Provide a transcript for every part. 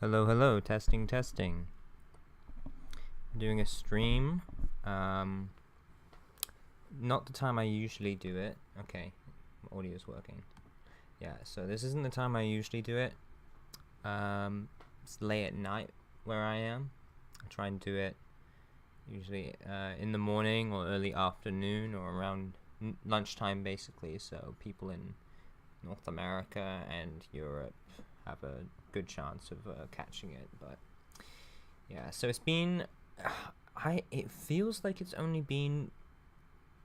Hello, hello, testing, testing. I'm doing a stream. Not the time I usually do it. Okay, my audio's working. Yeah, so this isn't the time I usually do it. It's late at night where I am. I try and do it usually in the morning or early afternoon or around lunchtime basically, so people in North America and Europe have a good chance of catching it. But yeah, so it's been it feels like it's only been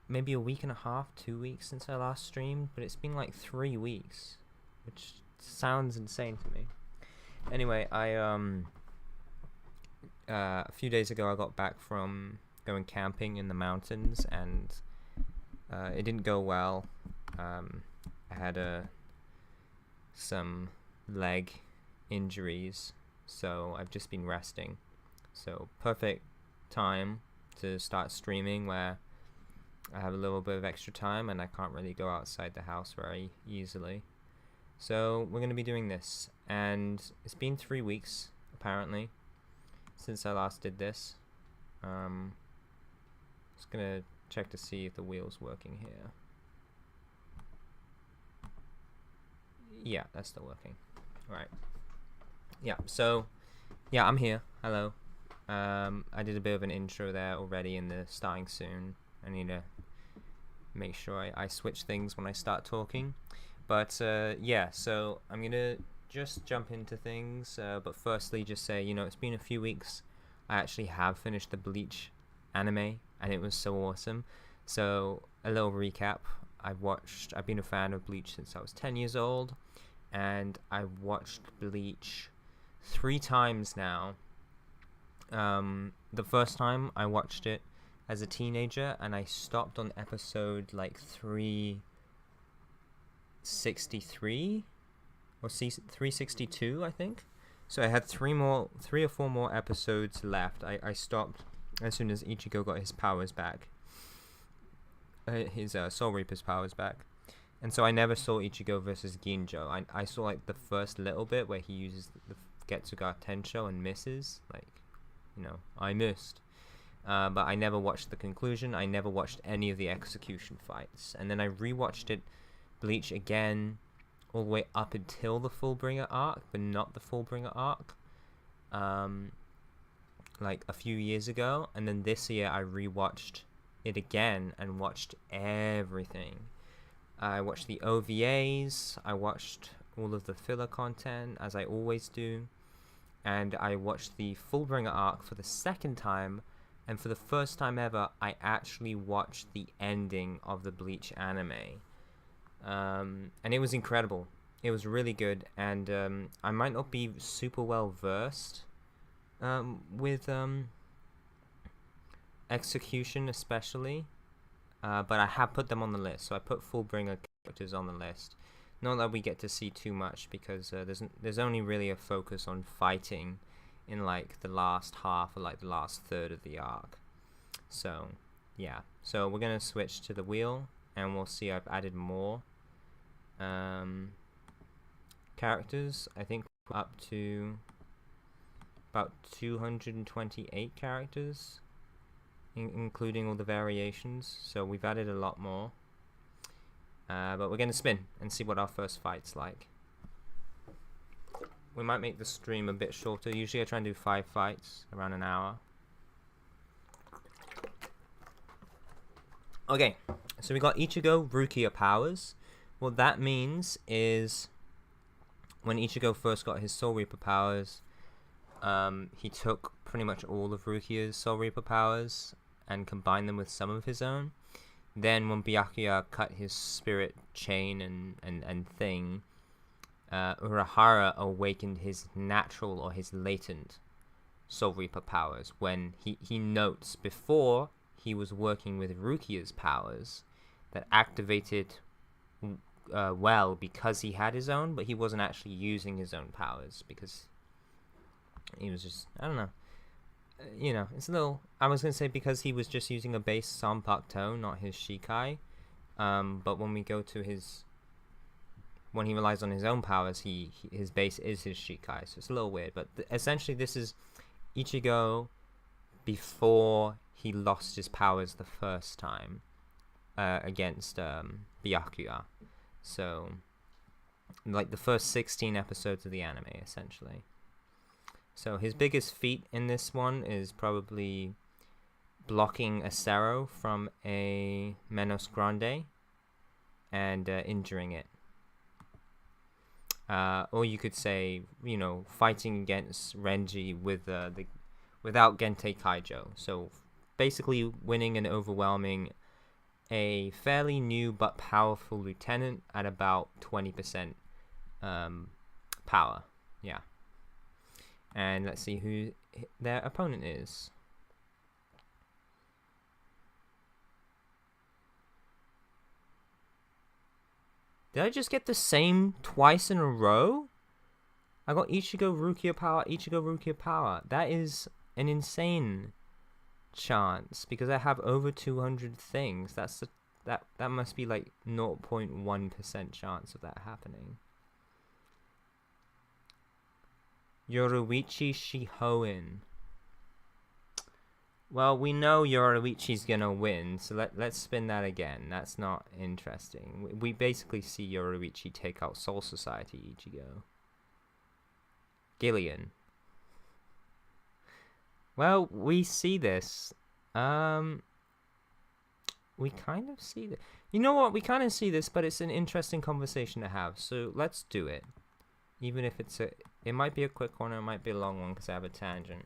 maybe a week and a half, 2 weeks since I last streamed, but it's been like 3 weeks, which sounds insane to me. Anyway, I a few days ago I got back from going camping in the mountains, and it didn't go well. I had some leg injuries, so I've just been resting. So perfect time to start streaming where I have a little bit of extra time and I can't really go outside the house very easily. So we're going to be doing this, and it's been 3 weeks apparently since I last did this. Just gonna check to see if the wheel's working here. Yeah, that's still working. Right. Yeah, so yeah, I'm here. Hello. I did a bit of an intro there already in the starting soon. I need to make sure I switch things when I start talking. But yeah, so I'm gonna just jump into things. But firstly, just say, it's been a few weeks. I actually have finished the Bleach anime, and it was so awesome. So a little recap. I've been a fan of Bleach since I was 10 years old, and I've watched Bleach 3 times now. The first time I watched it as a teenager, and I stopped on episode like 363 or 362, I think. So I had 3 or 4 more episodes left. I stopped as soon as Ichigo got his powers back, his Soul Reaper's powers back. And so I never saw Ichigo versus Ginjo. I saw like the first little bit where he uses the Getsuga Tensho and misses. Like, I missed. But I never watched the conclusion. I never watched any of the execution fights. And then I rewatched Bleach again, all the way up until the Fullbringer arc, but not the Fullbringer arc. Like a few years ago. And then this year I rewatched it again and watched everything. I watched the OVAs, I watched all of the filler content, as I always do, and I watched the Fullbringer arc for the second time, and for the first time ever, I actually watched the ending of the Bleach anime. And it was incredible. It was really good, and I might not be super well versed with execution especially. But I have put them on the list, so I put Fullbringer characters on the list. Not that we get to see too much, because there's only really a focus on fighting in like the last half or like the last third of the arc. So yeah, so we're gonna switch to the wheel, and we'll see. I've added more characters. I think up to about 228 characters. Including all the variations, so we've added a lot more. But we're going to spin and see what our first fight's like. We might make the stream a bit shorter. Usually I try and do 5 fights, around an hour. Okay, so we got Ichigo Rukia powers. What that means is when Ichigo first got his Soul Reaper powers, he took pretty much all of Rukia's Soul Reaper powers and combine them with some of his own. Then when Byakuya cut his spirit chain and thing, Urahara awakened his natural or his latent Soul Reaper powers. When he notes before he was working with Rukia's powers that activated well because he had his own, but he wasn't actually using his own powers because he was just, I don't know. It's a little... I was going to say because he was just using a base Sanpakuto, not his Shikai. But when we go to his when he relies on his own powers, his base is his Shikai. So it's a little weird, but essentially this is Ichigo before he lost his powers the first time against Byakuya. So like the first 16 episodes of the anime, essentially. So his biggest feat in this one is probably blocking a Acero from a Menos Grande and injuring it. Or you could say, you know, fighting against Renji with without Gente Kaijo. So basically winning and overwhelming a fairly new but powerful lieutenant at about 20% power. Yeah. And let's see who their opponent is. Did I just get the same twice in a row? I got Ichigo Rukia Power, Ichigo Rukia Power. That is an insane chance because I have over 200 things. That must be like 0.1% chance of that happening. Yoruichi Shihoin. Well, we know Yoruichi's gonna win, so let's spin that again. That's not interesting. We basically see Yoruichi take out Soul Society Ichigo. Gillian. Well, we see this. We kind of see this. You know what? We kind of see this, but it's an interesting conversation to have. So let's do it. Even if it might be a quick one or it might be a long one because I have a tangent.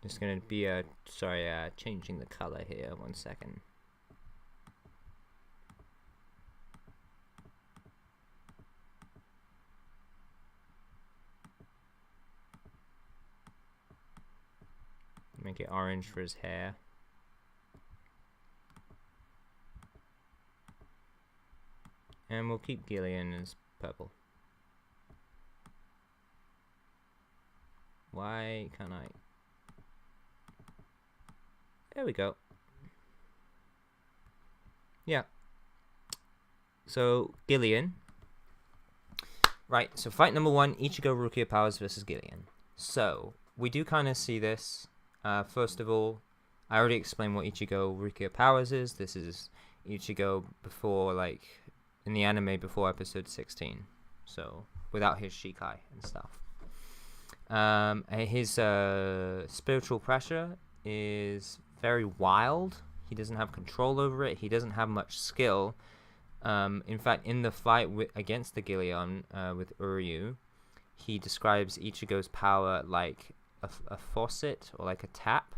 Just gonna be changing the color here. 1 second. Make it orange for his hair. And we'll keep Gillian as purple. Why can't I? There we go. Yeah. So, Gillian. Right, so fight number 1, Ichigo Rukia Powers versus Gillian. So, we do kind of see this. First of all, I already explained what Ichigo Rukia Powers is. This is Ichigo before, like, in the anime before episode 16. So, without his Shikai and stuff. His spiritual pressure is very wild. He doesn't have control over it. He doesn't have much skill. In fact, in the fight against the Gillian with Uryu, he describes Ichigo's power like a faucet or like a tap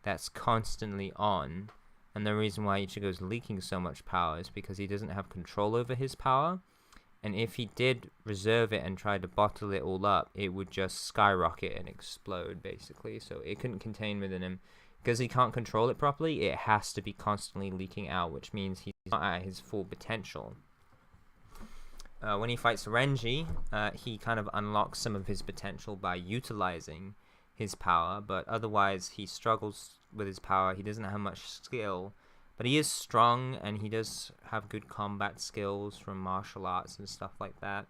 that's constantly on. And the reason why Ichigo's leaking so much power is because he doesn't have control over his power. And if he did reserve it and try to bottle it all up, it would just skyrocket and explode, basically. So it couldn't contain within him. Because he can't control it properly, it has to be constantly leaking out, which means he's not at his full potential. When he fights Renji, he kind of unlocks some of his potential by utilizing his power, but otherwise he struggles with his power. He doesn't have much skill, but he is strong, and he does have good combat skills from martial arts and stuff like that.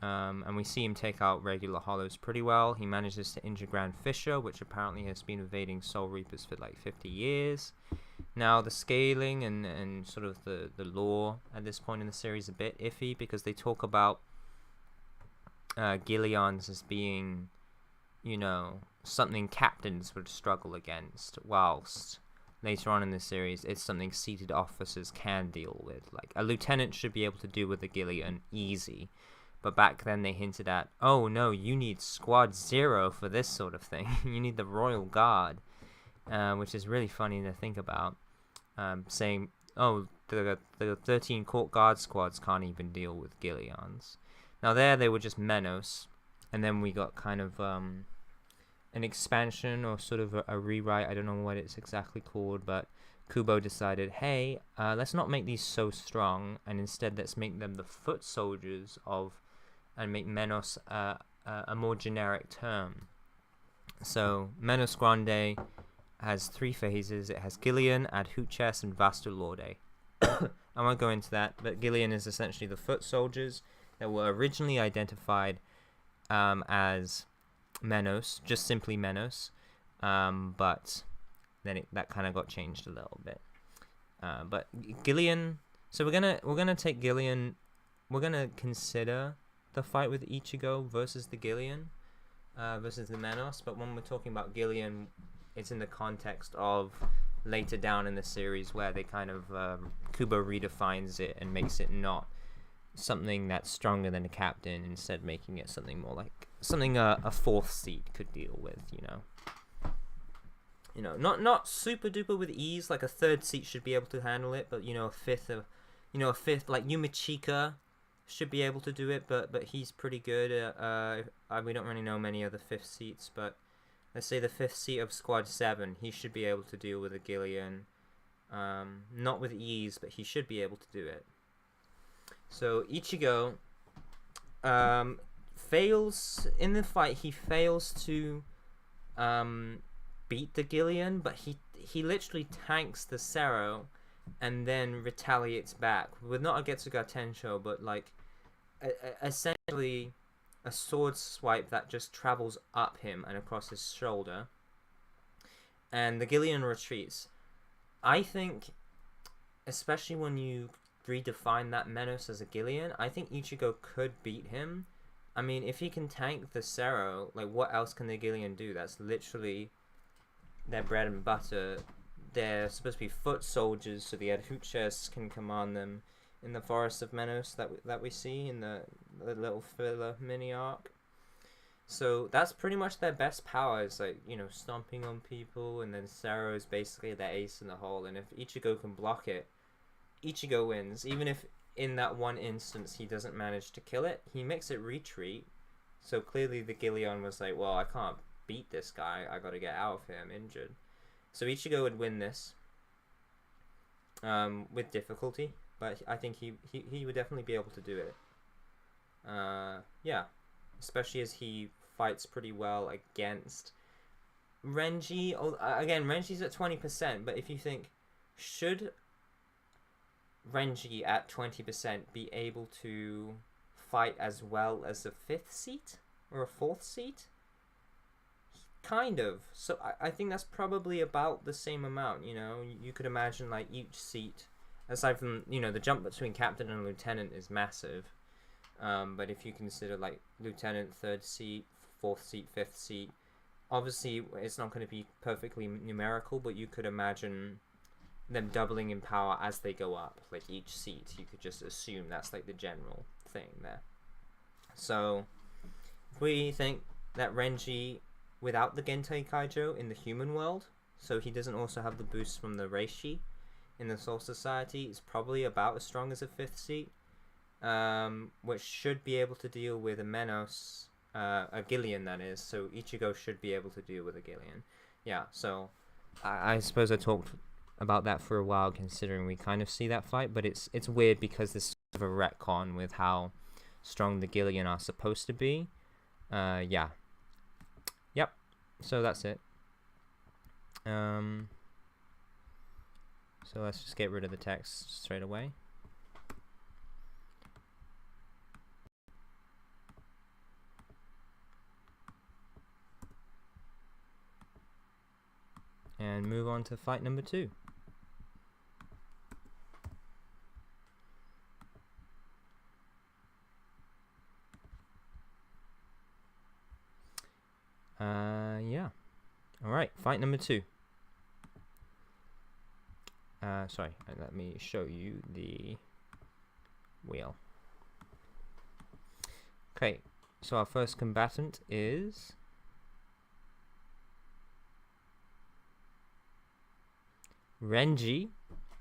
And we see him take out regular hollows pretty well. He manages to injure Grand Fisher, which apparently has been evading Soul Reapers for like 50 years. Now, the scaling and sort of the lore at this point in the series is a bit iffy, because they talk about Gillians as being, you know, something captains would struggle against, whilst later on in the series it's something seated officers can deal with. Like, a lieutenant should be able to do with a Gillian easy. But back then they hinted at, oh no, you need Squad 0 for this sort of thing. You need the Royal Guard, which is really funny to think about. Saying, oh, the 13 Court Guard squads can't even deal with Gillians. Now there they were just Menos, and then we got kind of an expansion or sort of a rewrite. I don't know what it's exactly called, but Kubo decided, hey, let's not make these so strong, and instead let's make them the foot soldiers of, and make Menos a more generic term. So Menos Grande has 3 phases. It has Gillian, Adhuches, and Vastalorde. I won't go into that, but Gillian is essentially the foot soldiers that were originally identified as Menos, just simply Menos, but then that kind of got changed a little bit. But Gillian, so we're gonna take Gillian. We're gonna consider the fight with Ichigo versus the Gillian, versus the Menos. But when we're talking about Gillian, it's in the context of later down in the series where they kind of Kubo redefines it and makes it not something that's stronger than a captain, instead making it something more like something a 4th seat could deal with, not super duper with ease. Like a 3rd seat should be able to handle it, but a fifth like Yumichika should be able to do it, but he's pretty good. We don't really know many other 5th seats, but let's say the 5th seat of Squad 7, he should be able to deal with a Gillian. Not with ease, but he should be able to do it. So Ichigo fails in the fight. He fails to beat the Gillian, but he literally tanks the Sero and then retaliates back with not a Getsuga Tensho, but like essentially a sword swipe that just travels up him and across his shoulder, and the Gillian retreats. I think, especially when you redefine that Menos as a Gillian, I think Ichigo could beat him. I mean, if he can tank the Sero, like what else can the Gillian do? That's literally their bread and butter. They're supposed to be foot soldiers, so the Adhuches can command them in the Forest of Menos that we see in the little filler mini arc. So that's pretty much their best powers, like, stomping on people, and then Sero is basically their ace in the hole, and if Ichigo can block it, Ichigo wins. Even if in that one instance he doesn't manage to kill it, he makes it retreat. So clearly the Gillian was like, well, I can't beat this guy, I gotta get out of here, I'm injured. So Ichigo would win this with difficulty, but I think he would definitely be able to do it. Yeah, especially as he fights pretty well against Renji. Again, Renji's at 20%, but if you think, should Renji at 20% be able to fight as well as a 5th seat or a 4th seat? Kind of. So I think that's probably about the same amount. You could imagine like each seat, aside from the jump between captain and lieutenant is massive, but if you consider like lieutenant, 3rd seat, 4th seat, 5th seat, obviously it's not going to be perfectly numerical, but you could imagine them doubling in power as they go up. Like each seat, you could just assume that's like the general thing there. So if we think that Renji, without the Gentai Kaijo in the human world, so he doesn't also have the boost from the Reishi in the Soul Society, is probably about as strong as a 5th seat, which should be able to deal with a Menos, a Gillian that is, so Ichigo should be able to deal with a Gillian. Yeah, so I suppose I talked about that for a while, considering we kind of see that fight, but it's weird because there's sort of a retcon with how strong the Gillian are supposed to be. Yeah. Yep. So that's it. So let's just get rid of the text straight away. And move on to fight number 2. Yeah. Alright, fight number 2. Sorry, let me show you the wheel. Okay, so our first combatant is Renji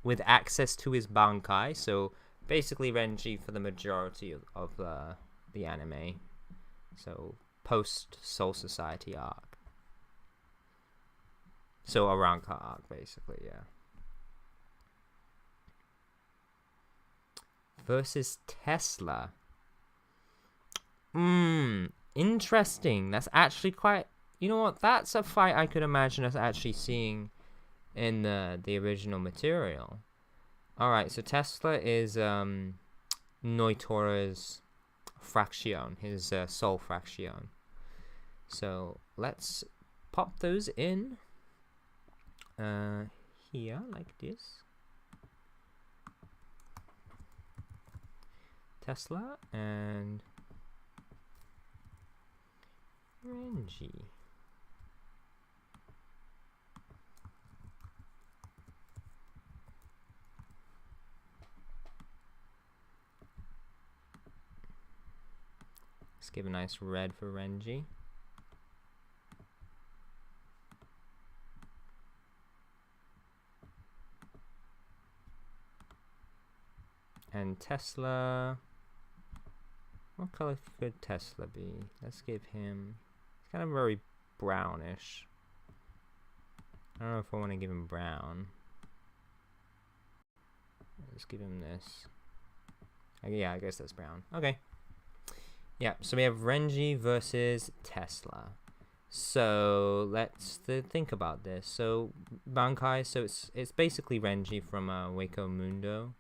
with access to his Bankai, so basically Renji for the majority of the anime, so post Soul Society arc. So a Ranka arc, basically, yeah. Versus Tesla. Interesting. That's actually quite... You know what? That's a fight I could imagine us actually seeing in the original material. Alright, so Tesla is Noitora's fraction, his soul fraction. So let's pop those in here, like this. Tesla and Renji. Let's give a nice red for Renji. And Tesla. What color could Tesla be? Let's give him... He's kind of very brownish. I don't know if I want to give him brown. Let's give him this. Yeah, I guess that's brown. Okay. Yeah, so we have Renji versus Tesla. So let's think about this. So Bankai, so it's basically Renji from Waco Mundo.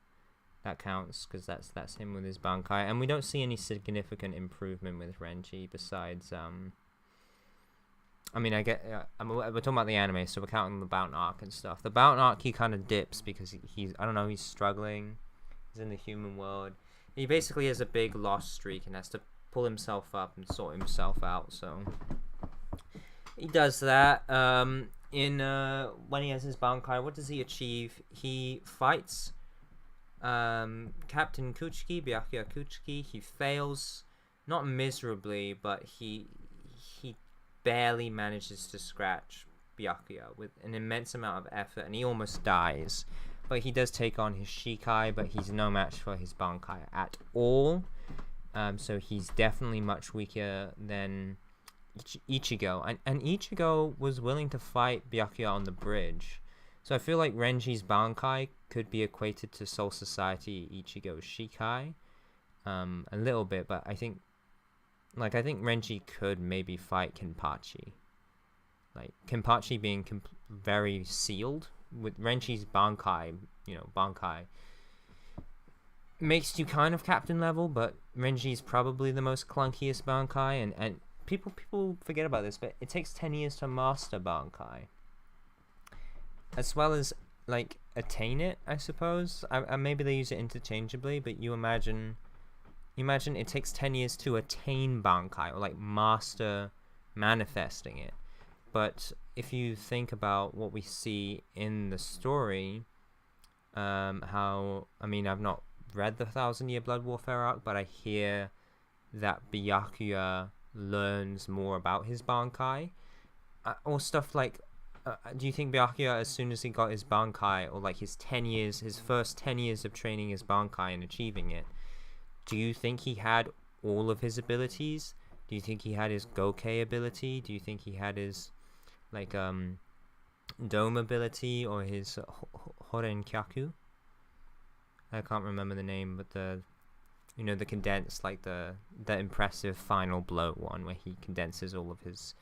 That counts because that's him with his Bankai, and we don't see any significant improvement with Renji besides I mean, we're talking about the anime, so we're counting the Bound arc and stuff. The Bound arc, he kind of dips because he's I don't know, he's struggling. He's in the human world. He basically has a big lost streak and has to pull himself up and sort himself out. So he does that. When he has his Bankai, what does he achieve? He fights Captain Kuchiki, Byakuya Kuchiki. He fails, not miserably, but he barely manages to scratch Byakuya with an immense amount of effort, and he almost dies. But he does take on his Shikai, but he's no match for his Bankai at all. So he's definitely much weaker than Ichigo. And Ichigo was willing to fight Byakuya on the bridge. So I feel like Renji's Bankai could be equated to Soul Society Ichigo's Shikai. A little bit, but I think Renji could maybe fight Kenpachi. Like, Kenpachi being very sealed. With Renji's Bankai, Bankai makes you kind of captain level, but Renji's probably the most clunkiest Bankai, and people forget about this, but it takes 10 years to master Bankai. As well as, like, attain it, I suppose. Maybe they use it interchangeably, but you imagine it takes 10 years to attain Bankai, or, like, master manifesting it. But if you think about what we see in the story, I've not read the 1,000-Year Blood Warfare arc, but I hear that Byakuya learns more about his Bankai, or stuff like, do you think Byakuya, as soon as he got his Bankai, or like his first 10 years of training his Bankai and achieving it, do you think he had all of his abilities? Do you think he had his Gokei ability? Do you think he had his Dome ability, or his Horenkyaku? I can't remember the name, but the condensed, like the impressive final blow one, where he condenses all of his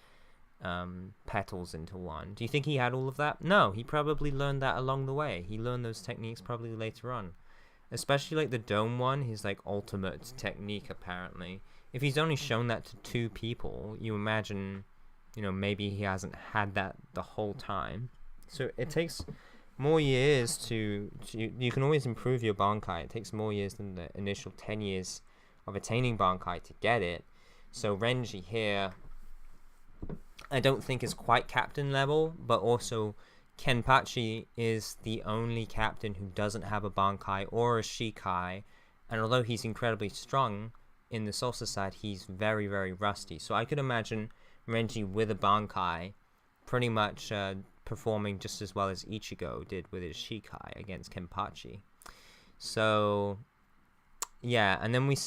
petals into one. Do you think he had all of that? No, he probably learned that along the way. He learned those techniques probably later on. Especially like the dome one, his like ultimate technique apparently. If he's only shown that to 2 people, you imagine, maybe he hasn't had that the whole time. So it takes more years to you can always improve your Bankai. It takes more years than the initial 10 years of attaining Bankai to get it. So Renji here, I don't think is quite captain level, but also Kenpachi is the only captain who doesn't have a Bankai or a Shikai, and although he's incredibly strong in the Soul Society, he's very, very rusty. So I could imagine Renji with a Bankai pretty much performing just as well as Ichigo did with his Shikai against Kenpachi. So yeah, and then we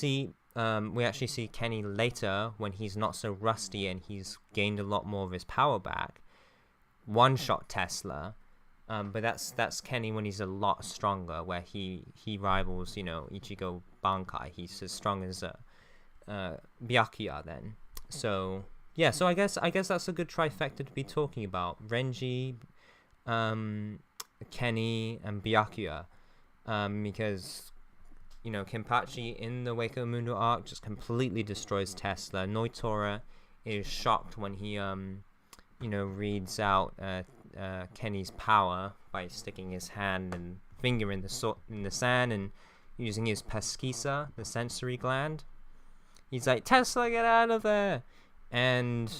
actually see Kenny later when he's not so rusty and he's gained a lot more of his power back. one-shot Tesla. But that's Kenny when he's a lot stronger, where he rivals, Ichigo Bankai. He's as strong as Byakuya then. So yeah, so I guess that's a good trifecta to be talking about. Renji, Kenny, and Byakuya, because Kenpachi in the Wako Mundo arc just completely destroys Tesla. Noitora is shocked when he reads out Kenny's power by sticking his hand and finger in the sand and using his pesquisa, the sensory gland. He's like, Tesla, get out of there! And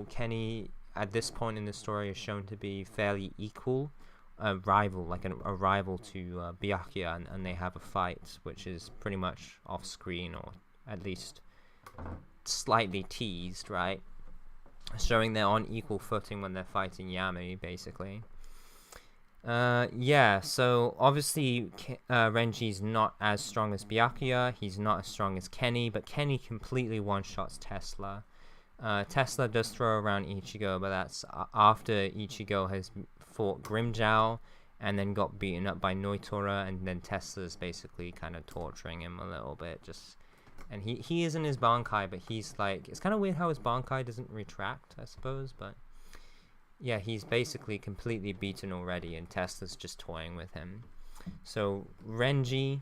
Kenny at this point in the story is shown to be fairly equal, a rival to Byakuya, and they have a fight, which is pretty much off screen, or at least slightly teased, right? Showing they're on equal footing when they're fighting Yami, basically. Yeah, so obviously Renji's not as strong as Byakuya, he's not as strong as Kenny, but Kenny completely one-shots Tesla. Tesla does throw around Ichigo, but that's after Ichigo has fought Grimmjow and then got beaten up by Noitora, and then Tesla's basically kind of torturing him a little bit, and he is in his Bankai, but he's like, it's kind of weird how his Bankai doesn't retract, I suppose, but yeah, he's basically completely beaten already, and Tesla's just toying with him. So Renji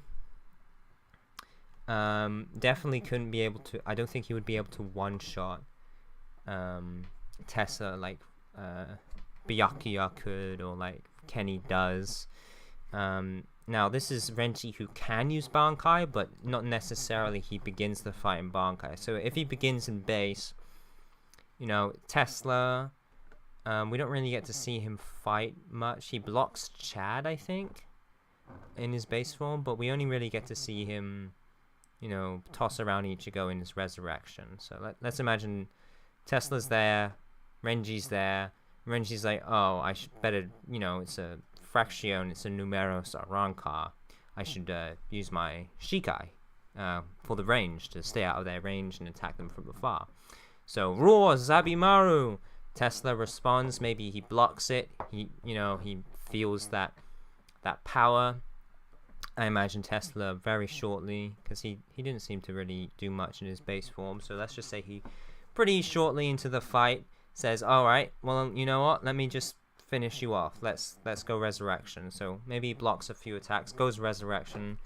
definitely couldn't be able to, I don't think he would be able to one-shot Tesla like Byakuya could, or like Kenny does. Now this is Renji who can use Bankai, but not necessarily he begins the fight in Bankai. So if he begins in base, Tesla, we don't really get to see him fight much. He blocks Chad, I think, in his base form, but we only really get to see him, toss around Ichigo in his resurrection. So let's imagine Tesla's there, Renji's there. Renji's like, oh, I should better, it's a fraction, it's a numeros arrancar. I should use my Shikai for the range, to stay out of their range and attack them from afar. So, roar, Zabimaru! Tesla responds, maybe he blocks it, he feels that power. I imagine Tesla very shortly, because he didn't seem to really do much in his base form, so let's just say he pretty shortly into the fight says, alright, well, you know what, let me just finish you off, let's go resurrection. So maybe he blocks a few attacks, goes resurrection.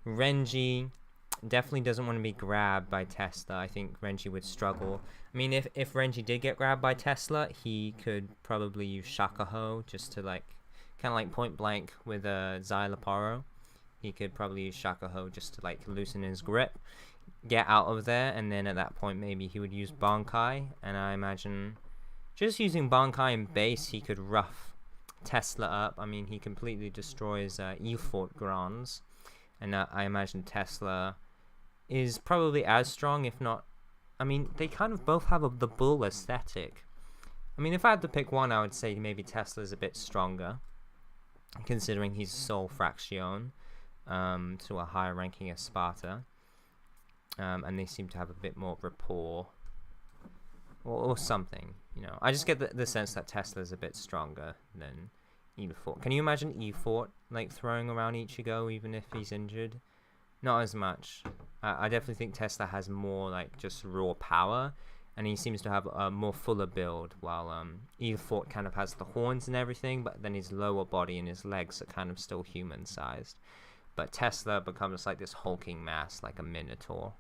Renji definitely doesn't want to be grabbed by Tesla. I think Renji would struggle. I mean, if Renji did get grabbed by Tesla, he could probably use Shakaho just to kind of like point blank with Xyloporo. He could probably use Shakaho just to loosen his grip, get out of there, and then at that point maybe he would use Bankai. And I imagine just using Bankai in base, he could rough Tesla up. I mean, he completely destroys E-Fort Grans, and I imagine Tesla is probably as strong, if not. I mean, they kind of both have the bull aesthetic. I mean, if I had to pick one, I would say maybe Tesla's a bit stronger, considering he's Soul Fraction to a higher ranking as Sparta. And they seem to have a bit more rapport, or something, I just get the sense that Tesla's a bit stronger than E-Fort. Can you imagine E-Fort throwing around Ichigo even if he's injured? Not as much. I definitely think Tesla has more just raw power, and he seems to have a more fuller build, while E-Fort kind of has the horns and everything, but then his lower body and his legs are kind of still human-sized. But Tesla becomes this hulking mass, like a minotaur.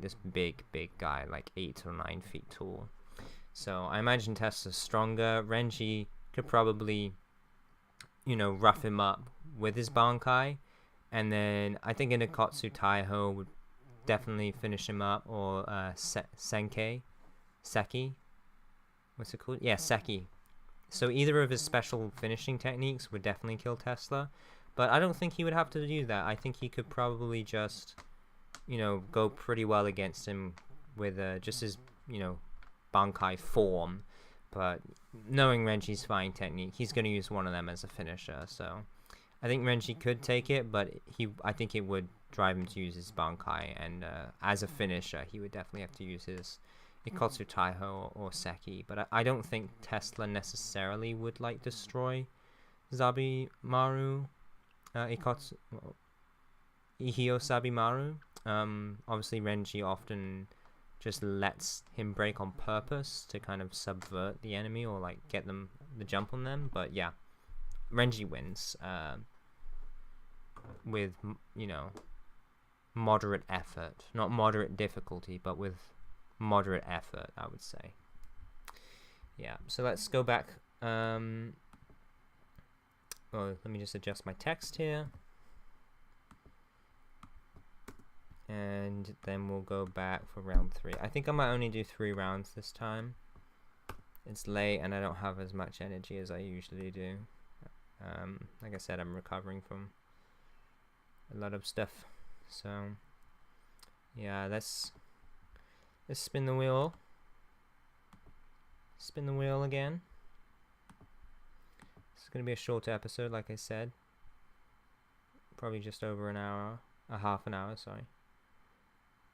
This big guy, 8 or 9 feet tall. So I imagine Tesla's stronger. Renji could probably, rough him up with his Bankai. And then I think Inakotsu Taiho would definitely finish him up, or Seki. What's it called? Yeah, Seki. So either of his special finishing techniques would definitely kill Tesla. But I don't think he would have to do that. I think he could probably just, go pretty well against him with just his, Bankai form. But knowing Renji's fighting technique, he's going to use one of them as a finisher. So I think Renji could take it, but I think it would drive him to use his Bankai. And as a finisher, he would definitely have to use his Ikotsu Taiho or Seki, but I don't think Tesla necessarily would like destroy Zabimaru, Ihio Sabimaru. Obviously Renji often just lets him break on purpose to kind of subvert the enemy or like get them the jump on them. But yeah, Renji wins with, you know, moderate effort, not moderate difficulty, but with moderate effort, I would say. Yeah, so let's go back. Well, let me just adjust my text here. And then we'll go back for round 3. I think I might only do 3 rounds this time. It's late and I don't have as much energy as I usually do. Like I said, I'm recovering from a lot of stuff. So, yeah, let's spin the wheel. Spin the wheel again. It's going to be a shorter episode, like I said. Probably just over an hour. Half an hour, sorry.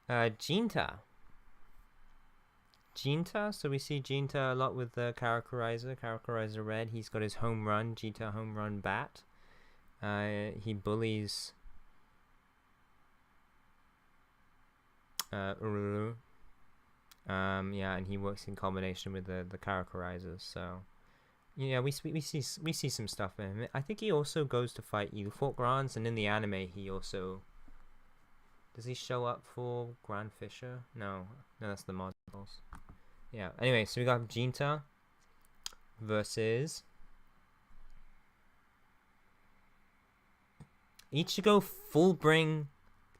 JINTA. So we see JINTA a lot with the Characterizer Red. He's got his home run, JINTA home run bat. He bullies Ururu. Yeah, and he works in combination with the Characterizers. So yeah, we see some stuff in him. I think he also goes to fight Ilfort Grants, and in the anime he also. Does he show up for Grand Fisher? No, that's the models. Yeah. Anyway, so we got JINTA versus Ichigo Fullbring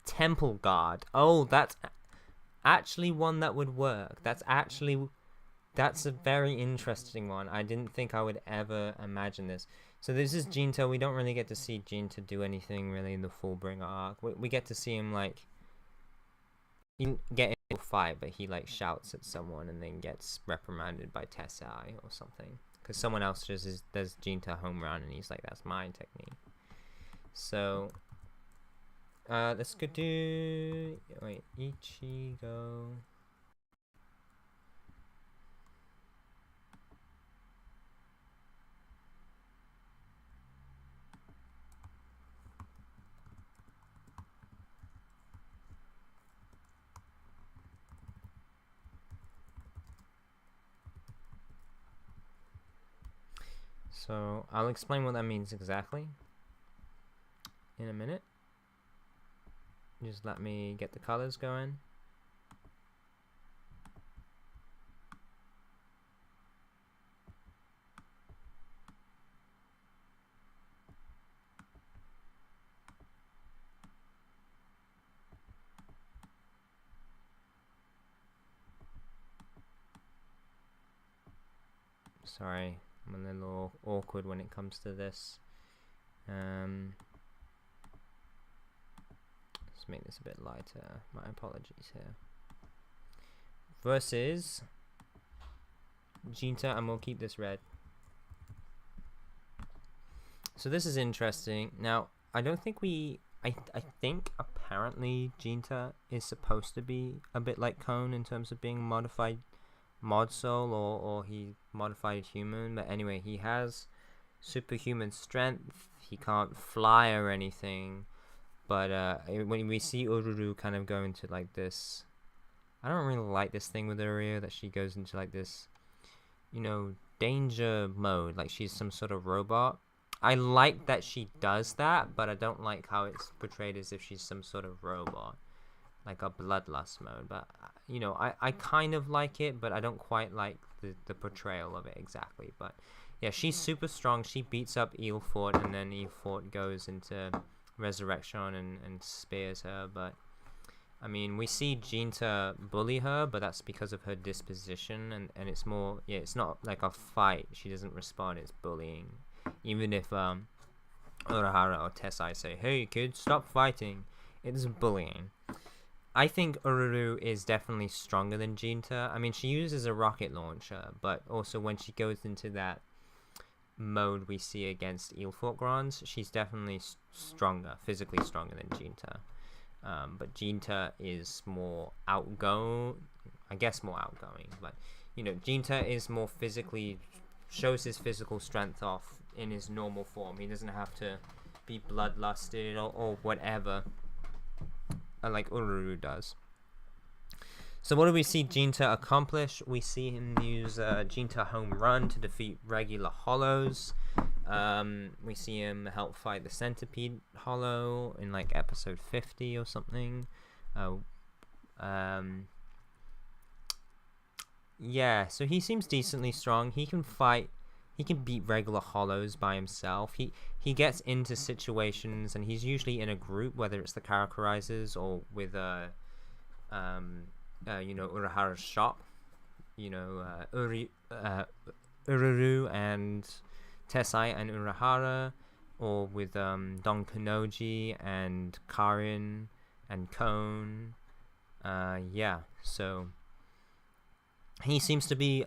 Temple Guard. Oh, that's actually one that would work. That's a very interesting one. I didn't think I would ever imagine this. So this is JINTA. We don't really get to see JINTA do anything really in the Fullbringer arc. We get to see him like he didn't get into a fight, but he like shouts at someone and then gets reprimanded by Tessai or something because someone else just does JINTA home run and he's like, that's my technique. So let's go do Ichigo. So I'll explain what that means exactly in a minute. Just let me get the colors going. Sorry, I'm a little awkward when it comes to this. Let's make this a bit lighter. My apologies here. Versus JINTA, and we'll keep this red. So this is interesting. Now, I don't think I think apparently JINTA is supposed to be a bit like Cone in terms of being modified mod soul or he modified human, but anyway, he has superhuman strength. He can't fly or anything, but when we see Ururu kind of go into like this, I don't really like this thing with Uria that she goes into like this, you know, danger mode, like she's some sort of robot. I like that she does that, but I don't like how it's portrayed as if she's some sort of robot, like a bloodlust mode. But you know, I kind of like it, but I don't quite like the portrayal of it exactly. But yeah, she's super strong. She beats up Ilfort, and then Ilfort goes into resurrection and spears her. But I mean, we see JINTA bully her, but that's because of her disposition, and it's more, yeah, it's not like a fight. She doesn't respond, it's bullying. Even if Urahara or Tessai say, hey kids, stop fighting, it's bullying. I think Ururu is definitely stronger than JINTA. I mean, she uses a rocket launcher, but also when she goes into that mode we see against Ilfort Grants, she's definitely stronger, physically stronger than JINTA. But JINTA is more outgoing. I guess more outgoing. But you know, Jinta is more physically, shows his physical strength off in his normal form. He doesn't have to be bloodlusted or whatever, like Ururu does. So what do we see Jinta accomplish? We see him use Jinta Home Run to defeat regular Hollows. We see him help fight the Centipede Hollow in like episode 50 or something. Yeah, so he seems decently strong. He can fight. He can beat regular Hollows by himself. He gets into situations, and he's usually in a group, whether it's the Characterizers or with you know, Urahara's shop. You know, Ururu and Tessai and Urahara, or with Don Kanoji and Karin and Kone. Yeah, so he seems to be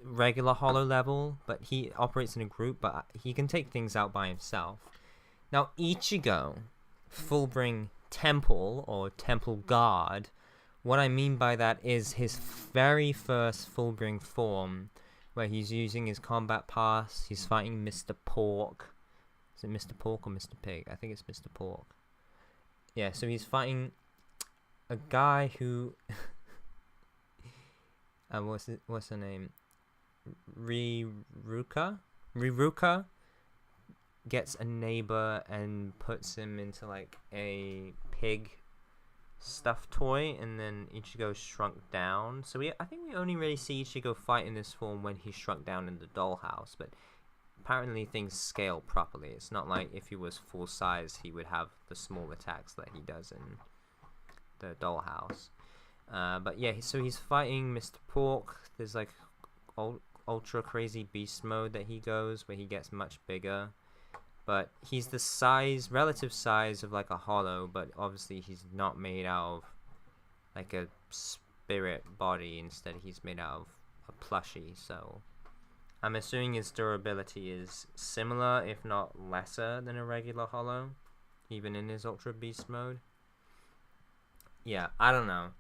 regular Hollow level, but he operates in a group, but he can take things out by himself. Now, Ichigo, Fullbring Temple, or Temple Guard, what I mean by that is his very first Fullbring form, where he's using his combat pass, he's fighting Mr. Pork. Is it Mr. Pork or Mr. Pig? I think it's Mr. Pork. Yeah, so he's fighting a guy who... what's her name? Riruka gets a neighbor and puts him into like a pig stuffed toy, and then Ichigo shrunk down. So I think we only really see Ichigo fight in this form when he's shrunk down in the dollhouse, but apparently things scale properly. It's not like if he was full size he would have the small attacks that he does in the dollhouse. But yeah, so he's fighting Mr. Pork. There's like ultra crazy beast mode that he goes, where he gets much bigger, but he's the relative size of like a Hollow, but obviously he's not made out of like a spirit body. Instead he's made out of a plushie, so I'm assuming his durability is similar, if not lesser, than a regular Hollow, even in his ultra beast mode. Yeah, I don't know.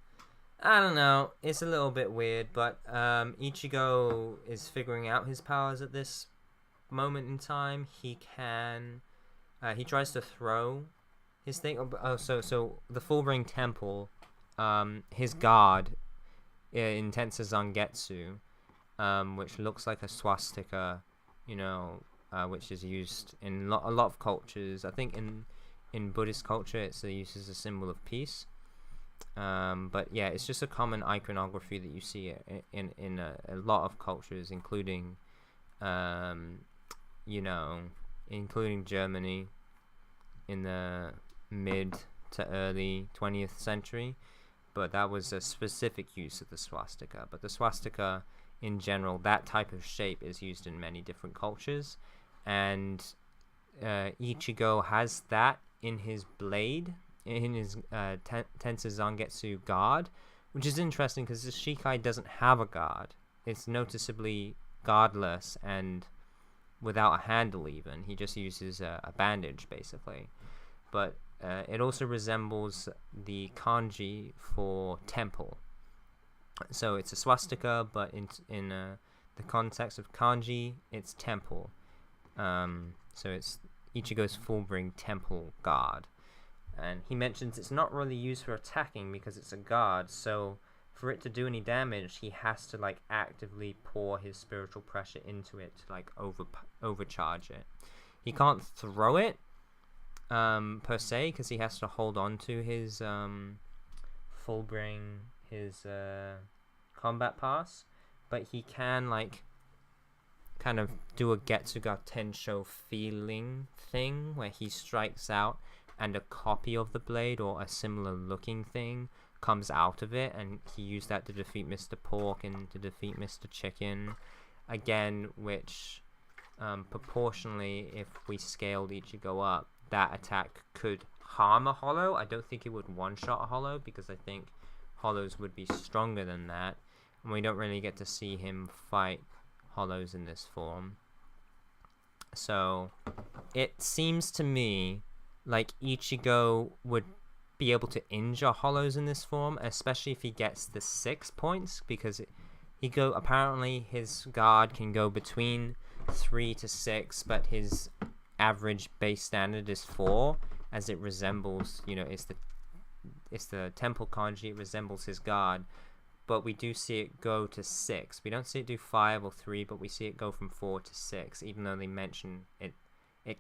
It's a little bit weird, but Ichigo is figuring out his powers at this moment in time. He tries to throw his thing. So the Fullbring Temple, his guard in Tensa Zangetsu, which looks like a swastika, you know, which is used in a lot of cultures. I think in Buddhist culture it's used as a symbol of peace. But yeah, it's just a common iconography that you see in a lot of cultures, including you know, including Germany in the mid to early 20th century. But that was a specific use of the swastika. But the swastika in general, that type of shape is used in many different cultures, and Ichigo has that in his blade, in his Tensa Zangetsu guard, which is interesting because the Shikai doesn't have a guard. It's noticeably guardless and without a handle even. He just uses a bandage basically. But it also resembles the kanji for temple. So it's a swastika, but in the context of kanji, it's temple. So it's Ichigo's Fullbring Temple guard. And he mentions it's not really used for attacking because it's a guard, so for it to do any damage, he has to like actively pour his spiritual pressure into it to like overcharge it. He can't throw it per se because he has to hold on to his Fullbring, his combat pass, but he can like kind of do a Getsuga Tensho feeling thing where he strikes out and a copy of the blade or a similar looking thing comes out of it, and he used that to defeat Mr. Pork and to defeat Mr. Chicken again, which proportionally, if we scaled Ichigo up, that attack could harm a Hollow. I don't think it would one-shot a Hollow because I think Hollows would be stronger than that, and we don't really get to see him fight Hollows in this form. So it seems to me like Ichigo would be able to injure Hollows in this form, especially if he gets the 6 points, because apparently his guard can go between 3 to 6, but his average base standard is 4, as it resembles, it's the Temple Kanji, it resembles his guard, but we do see it go to 6. We don't see it do 5 or 3, but we see it go from 4 to 6, even though they mention it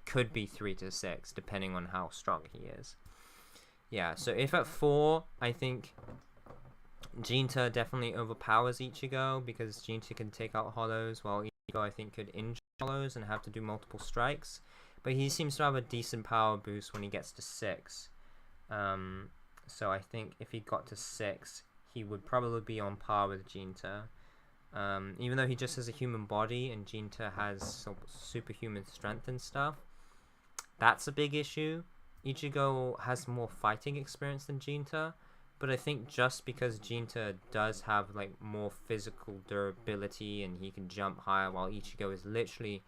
could be 3 to 6, depending on how strong he is. Yeah, so if at 4, I think JINTA definitely overpowers Ichigo, because JINTA can take out Hollows, while Ichigo, I think, could injure Hollows and have to do multiple strikes. But he seems to have a decent power boost when he gets to 6. So I think if he got to 6, he would probably be on par with JINTA. Even though he just has a human body and JINTA has superhuman strength and stuff, that's a big issue. Ichigo has more fighting experience than JINTA, but I think just because JINTA does have like more physical durability and he can jump higher, while Ichigo is literally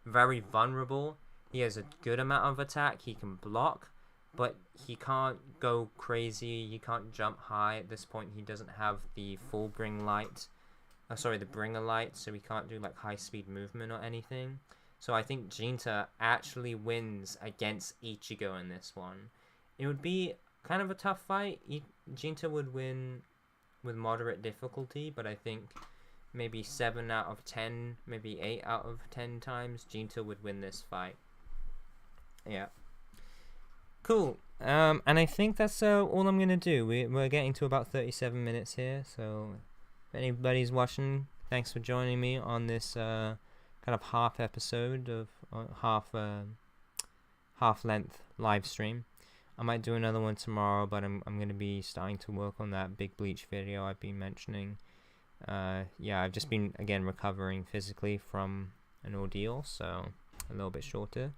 very vulnerable. He has a good amount of attack, he can block, but he can't go crazy, he can't jump high. At this point, he doesn't have the full bringer light, so he can't do like high speed movement or anything. So I think JINTA actually wins against Ichigo in this one. It would be kind of a tough fight. JINTA would win with moderate difficulty, but I think maybe 7 out of 10, maybe 8 out of 10 times, JINTA would win this fight. Yeah. Cool. And I think that's all I'm going to do. We're getting to about 37 minutes here, so if anybody's watching, thanks for joining me on this kind of half episode of half length live stream. I might do another one tomorrow, but I'm going to be starting to work on that big Bleach video I've been mentioning. Yeah, I've just been again recovering physically from an ordeal, so a little bit shorter.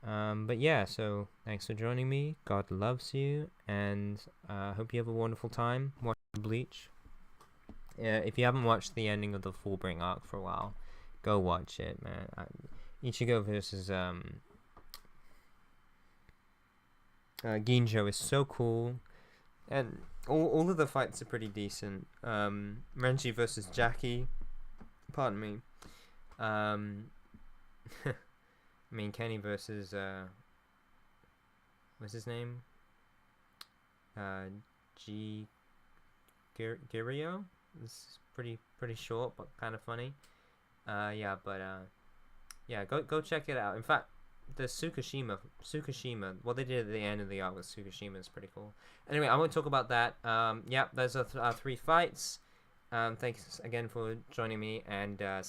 But yeah, so thanks for joining me. God loves you, and hope you have a wonderful time watching Bleach. If you haven't watched the ending of the Fullbring arc for a while, go watch it, man. Ichigo versus Ginjo is so cool, and all of the fights are pretty decent. Renji versus Jackie, pardon me. I mean, Kenny versus what's his name? Girio. It's pretty short, but kind of funny. Yeah, go check it out. In fact, the Tsukishima, what they did at the end of the arc with Tsukishima is pretty cool. Anyway, I won't talk about that. Yeah, those are our 3 fights. Thanks again for joining me, and